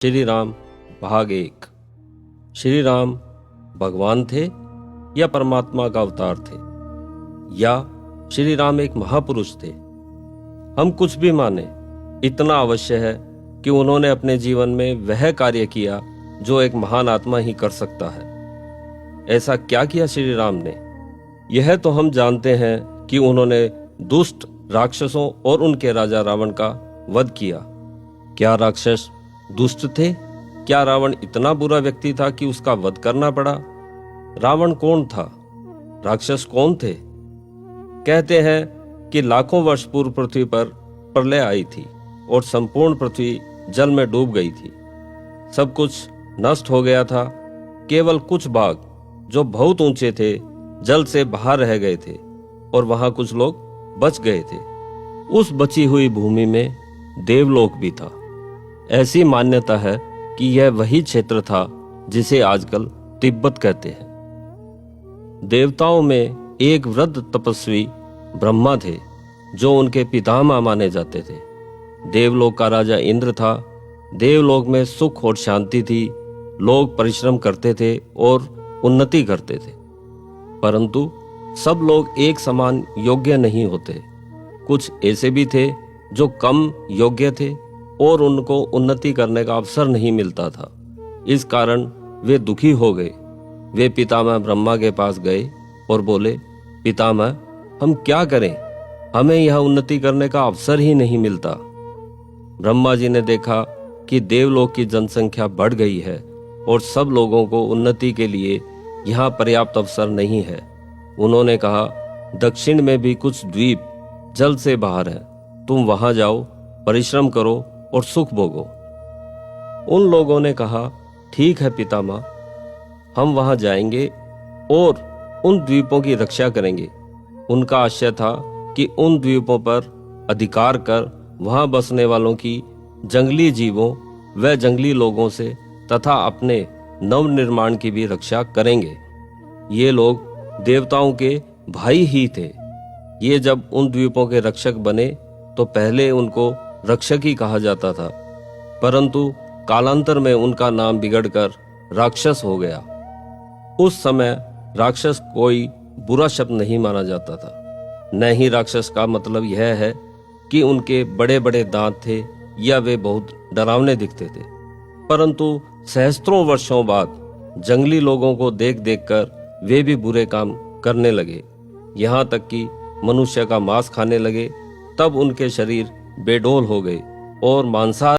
श्री राम भाग 1। श्री राम भगवान थे या परमात्मा का अवतार थे, या श्री राम एक महापुरुष थे? हम कुछ भी माने, इतना अवश्य है कि उन्होंने अपने जीवन में वह कार्य किया जो एक महान आत्मा ही कर सकता है। ऐसा क्या किया श्री राम ने? यह तो हम जानते हैं कि उन्होंने दुष्ट राक्षसों और उनके राजा रावण का वध किया। क्या राक्षस दुष्ट थे? क्या रावण इतना बुरा व्यक्ति था कि उसका वध करना पड़ा? रावण कौन था? राक्षस कौन थे? कहते हैं कि लाखों वर्ष पूर्व पृथ्वी पर प्रलय आई थी और संपूर्ण पृथ्वी जल में डूब गई थी। सब कुछ नष्ट हो गया था। केवल कुछ भाग जो बहुत ऊंचे थे जल से बाहर रह गए थे और वहां कुछ लोग बच गए थे। उस बची हुई भूमि में देवलोक भी था। ऐसी मान्यता है कि यह वही क्षेत्र था जिसे आजकल तिब्बत कहते हैं। देवताओं में एक वृद्ध तपस्वी ब्रह्मा थे जो उनके पितामह माने जाते थे। देवलोक का राजा इंद्र था। देवलोक में सुख और शांति थी। लोग परिश्रम करते थे और उन्नति करते थे, परंतु सब लोग एक समान योग्य नहीं होते। कुछ ऐसे भी थे जो कम योग्य थे और उनको उन्नति करने का अवसर नहीं मिलता था। इस कारण वे दुखी हो गए। वे पितामह ब्रह्मा के पास गए और बोले, पितामह, हम क्या करें? हमें यह उन्नति करने का अवसर ही नहीं मिलता। ब्रह्मा जी ने देखा कि देवलोक की जनसंख्या बढ़ गई है और सब लोगों को उन्नति के लिए यहाँ पर्याप्त अवसर नहीं है। उन्होंने कहा, दक्षिण में भी कुछ द्वीप जल से बाहर है, तुम वहां जाओ, परिश्रम करो और सुख भोगो। उन लोगों ने कहा, ठीक है पितामह, हम वहां जाएंगे और उन द्वीपों की रक्षा करेंगे। उनका आशय था कि उन द्वीपों पर अधिकार कर वहां बसने वालों की जंगली जीवों व जंगली लोगों से तथा अपने नव निर्माण की भी रक्षा करेंगे। ये लोग देवताओं के भाई ही थे। ये जब उन द्वीपों के रक्षक बने तो पहले उनको रक्षक ही कहा जाता था, परंतु कालांतर में उनका नाम बिगड़कर राक्षस हो गया। उस समय राक्षस कोई बुरा शब्द नहीं माना जाता था। न ही राक्षस का मतलब यह है कि उनके बड़े बड़े दांत थे या वे बहुत डरावने दिखते थे, परंतु सहस्त्रों वर्षों बाद जंगली लोगों को देख देख कर वे भी बुरे काम करने लगे। यहाँ तक कि मनुष्य का मांस खाने लगे। तब उनके शरीर बेडौल हो गए और मांसाहार